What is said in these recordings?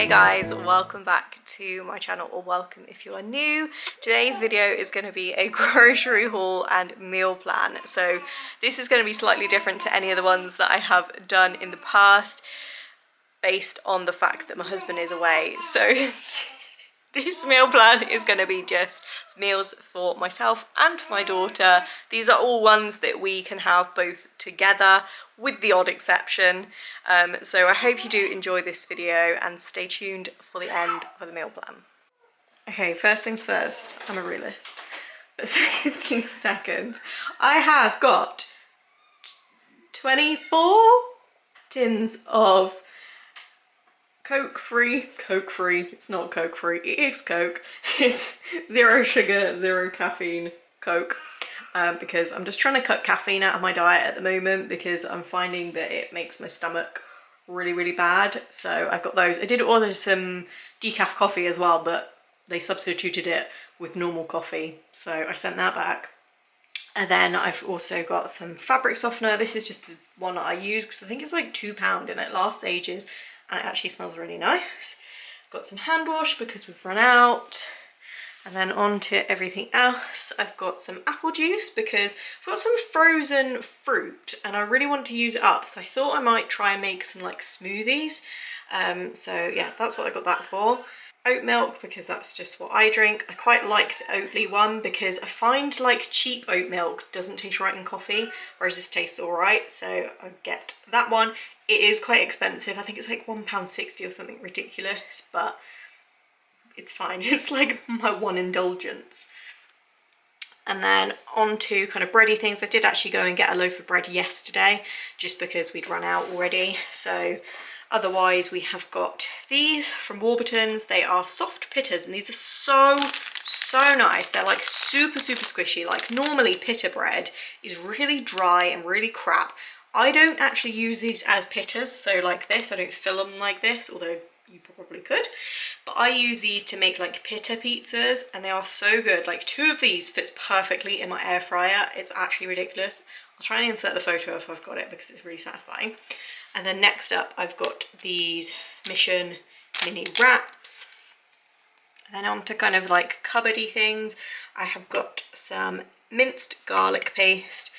Hey guys, welcome back to my channel, or welcome if you are new. Today's video is going to be a grocery haul and meal plan. So this is going to be slightly different to any of the ones that I have done in the past based on the fact that my husband is away. So this meal plan is going to be just meals for myself and my daughter. These are all ones that we can have both together, with the odd exception. So I hope you do enjoy this video and stay tuned for the end for the meal plan. Okay, first things first, I'm a realist. But second, I have got 24 tins of Coke-free, it's not Coke-free, it is Coke. It's zero sugar, zero caffeine Coke. Because I'm just trying to cut caffeine out of my diet at the moment because I'm finding that it makes my stomach really bad. So I've got those. I did order some decaf coffee as well, but they substituted it with normal coffee. So I sent that back. And then I've also got some fabric softener. This is just the one that I use because I think it's like £2 and it lasts ages. And it actually smells really nice. Got some hand wash because we've run out. And then on to everything else. I've got some apple juice because I've got some frozen fruit and I really want to use it up. So I thought I might try and make some like smoothies. So yeah, that's what I got that for. Oat milk because that's just what I drink. I quite like the Oatly one because I find like cheap oat milk doesn't taste right in coffee, whereas this tastes alright. So I get that one. It is quite expensive. I think it's like £1.60 or something ridiculous, but it's fine. It's like my one indulgence. And then on to kind of bready things. I did actually go and get a loaf of bread yesterday just because we'd run out already. So otherwise we have got these from Warburton's. They are soft pitters and these are so nice. They're like super squishy. Like normally pitta bread is really dry and really crap. I don't actually use these as pitters, so like this, I don't fill them like this, although you probably could. But I use these to make like pitta pizzas and they are so good. Like 2 of these fits perfectly in my air fryer. It's actually ridiculous. I'll try and insert the photo if I've got it because it's really satisfying. And then next up, I've got these Mission mini wraps. And then on to kind of like cupboardy things. I have got some minced garlic paste.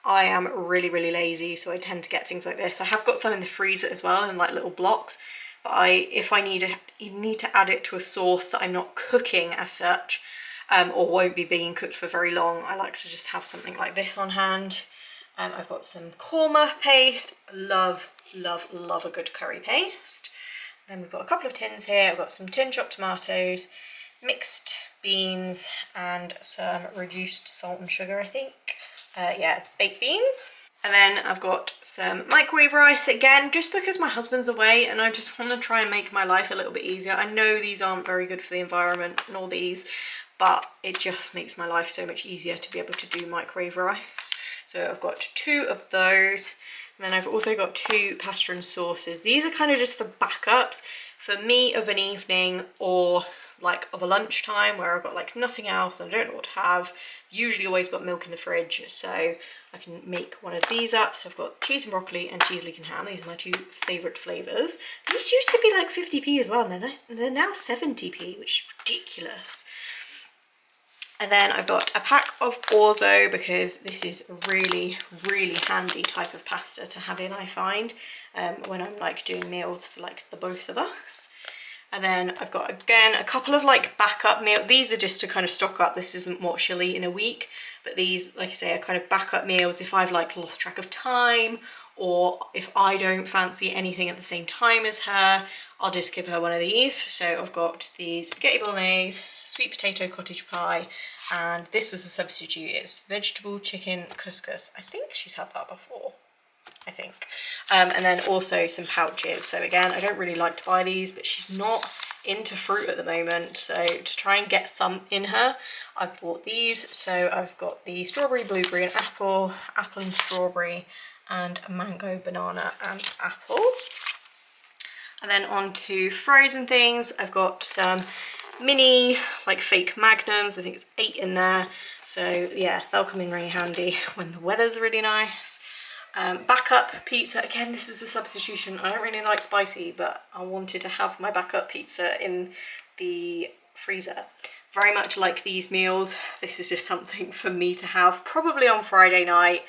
I am really lazy, so I tend to get things like this. I have got some in the freezer as well in like little blocks, but if I need to add it to a sauce that I'm not cooking as such, or won't be being cooked for very long, I like to just have something like this on hand. I've got some Korma Paste. Love a good curry paste. Then we've got a couple of tins here. I've got some tin chopped tomatoes, mixed beans, and some reduced salt and sugar, I think. Yeah, baked beans. And then I've got some microwave rice again, just because my husband's away and I just want to try and make my life a little bit easier. I know these aren't very good for the environment, nor these, but it just makes my life so much easier to be able to do microwave rice. So I've got 2 of those. And then I've also got 2 pasta and sauces. These are kind of just for backups for me of an evening or like of a lunchtime where I've got like nothing else and I don't know what to have. Usually always got milk in the fridge, so I can make one of these up. So I've got cheese and broccoli and cheese, leek and ham. These are my 2 favourite flavours. These used to be like 50p as well, and they're now 70p, which is ridiculous. And then I've got a pack of Orzo because this is a really handy type of pasta to have in, I find, when I'm like doing meals for like the both of us. And then I've got, again, a couple of like backup meals. These are just to kind of stock up. This isn't what she'll eat in a week. But these, like I say, are kind of backup meals if I've like lost track of time or if I don't fancy anything at the same time as her, I'll just give her one of these. So I've got the spaghetti bolognese, sweet potato cottage pie, and this was a substitute. It's vegetable chicken couscous. I think she's had that before. I think. And then also some pouches. So again, I don't really like to buy these, but she's not into fruit at the moment. So to try and get some in her, I've bought these. So I've got the strawberry, blueberry and apple and strawberry, and a mango, banana and apple. And then on to frozen things. I've got some mini like fake magnums. I think it's 8 in there. So yeah, they'll come in really handy when the weather's really nice. Backup pizza, again this was a substitution. I don't really like spicy, but I wanted to have my backup pizza in the freezer. Very much like these meals, this is just something for me to have probably on Friday night.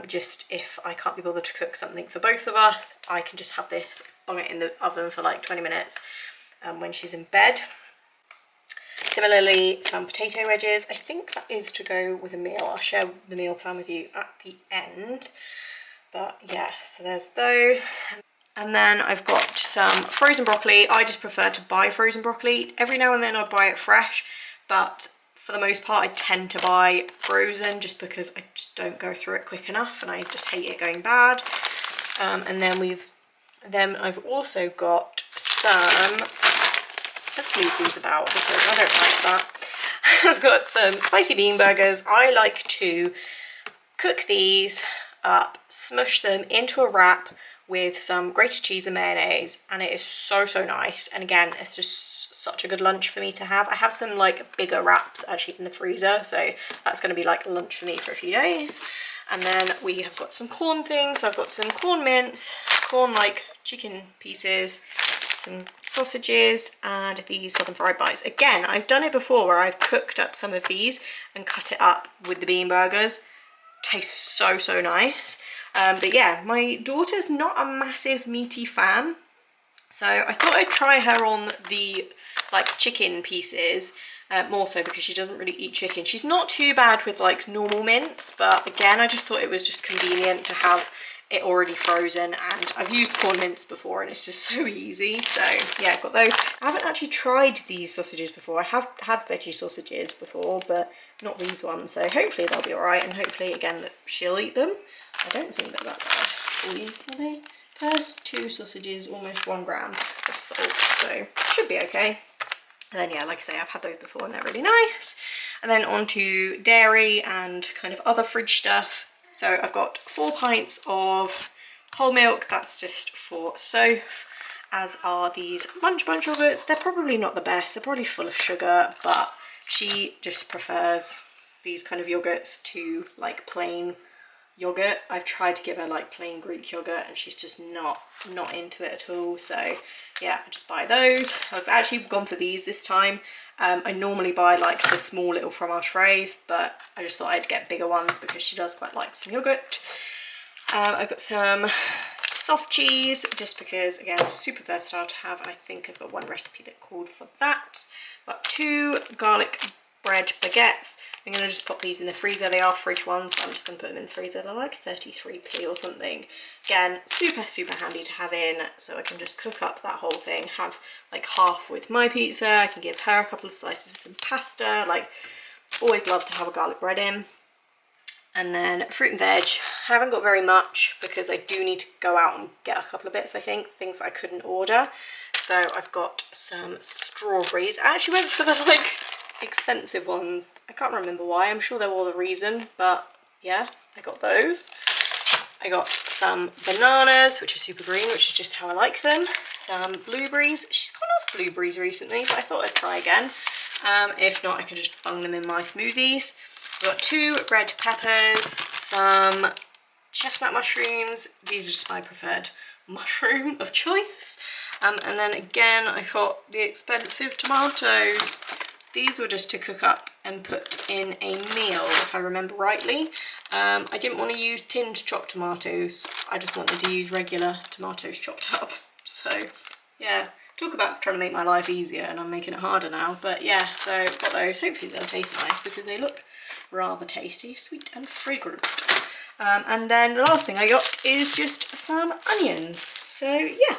Just if I can't be bothered to cook something for both of us, I can just have this, bung it in the oven for like 20 minutes when she's in bed. Similarly, some potato wedges. I think that is to go with a meal. I'll share the meal plan with you at the end. But yeah, so there's those. And then I've got some frozen broccoli. I just prefer to buy frozen broccoli. Every now and then I buy it fresh, but for the most part I tend to buy frozen just because I just don't go through it quick enough and I just hate it going bad. And then I've also got some, let's move these about because I don't like that. I've got some spicy bean burgers. I like to cook these up, smush them into a wrap with some grated cheese and mayonnaise, and it is so nice. And again, it's just such a good lunch for me to have. I have some like bigger wraps actually in the freezer, so that's going to be like lunch for me for a few days. And then we have got some corn things. So I've got some corn mince, corn like chicken pieces, some sausages, and these southern fried bites. Again, I've done it before where I've cooked up some of these and cut it up with the bean burgers. Tastes so nice. But yeah, my daughter's not a massive meaty fan, so I thought I'd try her on the like chicken pieces, more so because she doesn't really eat chicken. She's not too bad with like normal mince, but again I just thought it was just convenient to have it already frozen, and I've used corn mince before and it's just so easy. So yeah, I've got those. I haven't actually tried these sausages before. I have had veggie sausages before, but not these ones, so hopefully they'll be alright, and hopefully again that she'll eat them. I don't think they're that bad for you, are they? Pairs, 2 sausages, almost 1 gram of salt, so should be okay. And then yeah, like I say, I've had those before and they're really nice. And then on to dairy and kind of other fridge stuff. So I've got 4 pints of whole milk, that's just for Soph, as are these Munch Bunch yogurts. They're probably not the best, they're probably full of sugar, but she just prefers these kind of yogurts to like plain yogurt. I've tried to give her like plain Greek yogurt and she's just not into it at all. So yeah, I just buy those. I've actually gone for these this time. I normally buy like the small little fromage fraise, but I just thought I'd get bigger ones because she does quite like some yogurt. I've got some soft cheese just because again it's super versatile to have, and I think I've got 1 recipe that called for that. I've got 2 garlic bread baguettes. I'm going to just pop these in the freezer. They are fridge ones, but I'm just going to put them in the freezer. They're like 33p or something. Again, super handy to have in, so I can just cook up that whole thing, have like half with my pizza. I can give her a couple of slices of some pasta. Like, always love to have a garlic bread in. And then fruit and veg. I haven't got very much because I do need to go out and get a couple of bits, I think, things I couldn't order. So I've got some strawberries. I actually went for the like expensive ones. I can't remember why. I'm sure they're all the reason, but yeah, I got those. I got some bananas, which are super green, which is just how I like them. Some blueberries. She's gone off blueberries recently, but I thought I'd try again. If not, I could just bung them in my smoothies. I've got 2 red peppers, some chestnut mushrooms. These are just my preferred mushroom of choice. And then again, I got the expensive tomatoes. These were just to cook up and put in a meal, if I remember rightly. I didn't want to use tinned chopped tomatoes. I just wanted to use regular tomatoes chopped up. So yeah, talk about trying to make my life easier, and I'm making it harder now. But yeah, so I've got those. Hopefully they'll taste nice because they look rather tasty, sweet and fragrant. And then the last thing I got is just some onions. So yeah.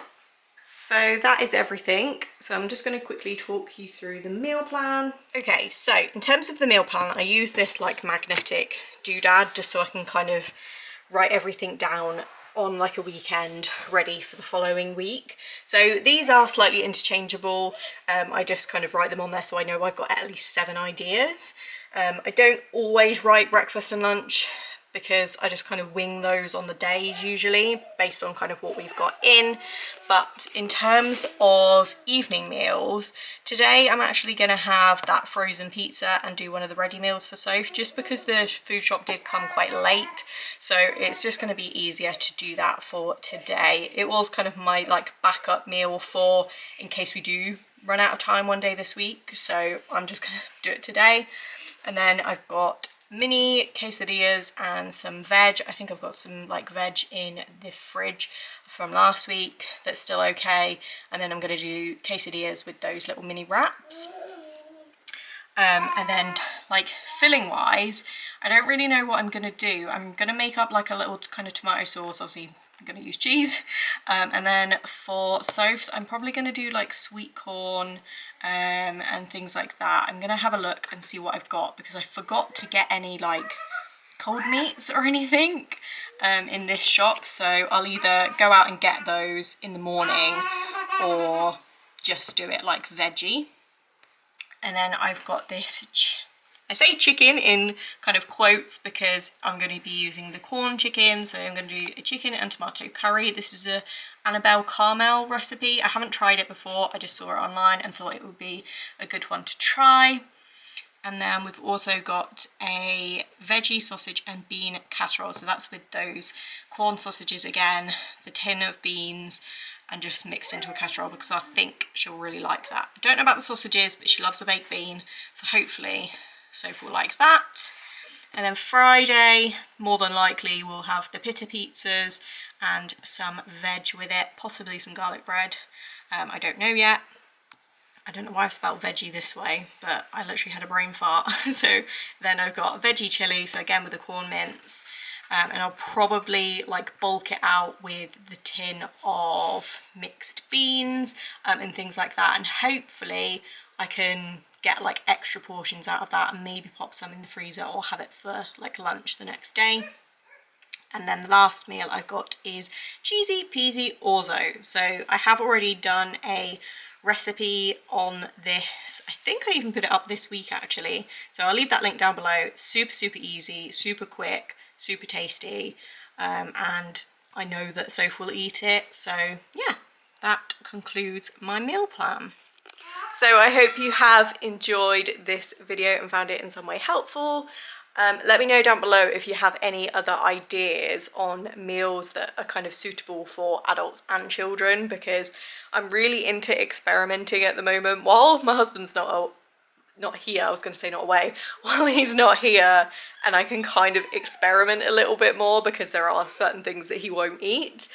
So that is everything. So I'm just going to quickly talk you through the meal plan. Okay, so in terms of the meal plan, I use this like magnetic doodad just so I can kind of write everything down on like a weekend ready for the following week. So these are slightly interchangeable. I just kind of write them on there so I know I've got at least 7 ideas. I don't always write breakfast and lunch because I just kind of wing those on the days usually based on kind of what we've got in. But in terms of evening meals, today I'm actually going to have that frozen pizza and do one of the ready meals for Soph, just because the food shop did come quite late, so it's just going to be easier to do that for today. It was kind of my like backup meal for in case we do run out of time one day this week, so I'm just going to do it today. And then I've got mini quesadillas and some veg. I think I've got some like veg in the fridge from last week that's still okay, and then I'm going to do quesadillas with those little mini wraps. And then like filling wise, I don't really know what I'm going to do. I'm going to make up like a little kind of tomato sauce. Obviously I'm going to use cheese, and then for Soph's I'm probably going to do like sweet corn and things like that. I'm going to have a look and see what I've got, because I forgot to get any like cold meats or anything in this shop, so I'll either go out and get those in the morning or just do it like veggie. And then I've got this, I say chicken in kind of quotes because I'm going to be using the corn chicken, so I'm going to do a chicken and tomato curry. This is a Annabelle caramel recipe. I haven't tried it before, I just saw it online and thought it would be a good one to try. And then we've also got a veggie sausage and bean casserole, so that's with those corn sausages again, the tin of beans, and just mixed into a casserole because I think she'll really like that. I don't know about the sausages, but she loves the baked bean, so hopefully Soph will like that. And then Friday, more than likely, we'll have the pita pizzas and some veg with it, possibly some garlic bread. I don't know yet. I don't know why I've spelled veggie this way, but I literally had a brain fart. So then I've got veggie chili, so again with the corn mince. And I'll probably like bulk it out with the tin of mixed beans and things like that, and hopefully I can get like extra portions out of that and maybe pop some in the freezer or have it for like lunch the next day. And then the last meal I've got is cheesy peasy orzo. So I have already done a recipe on this. I think I even put it up this week actually, so I'll leave that link down below. Super easy, super quick, super tasty, and I know that Soph will eat it. So yeah, that concludes my meal plan. So I hope you have enjoyed this video and found it in some way helpful. Let me know down below if you have any other ideas on meals that are kind of suitable for adults and children, because I'm really into experimenting at the moment. While my husband's not here, I was going to say not away, while he's not here, and I can kind of experiment a little bit more because there are certain things that he won't eat.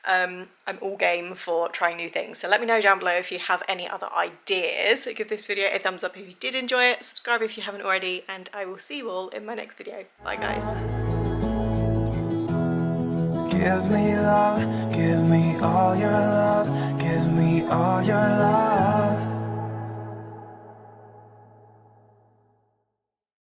I'm all game for trying new things, so let me know down below if you have any other ideas. Give this video a thumbs up if you did enjoy it, subscribe if you haven't already, and I will see you all in my next video. Bye guys. Give me love, give me all your love, give me all your love.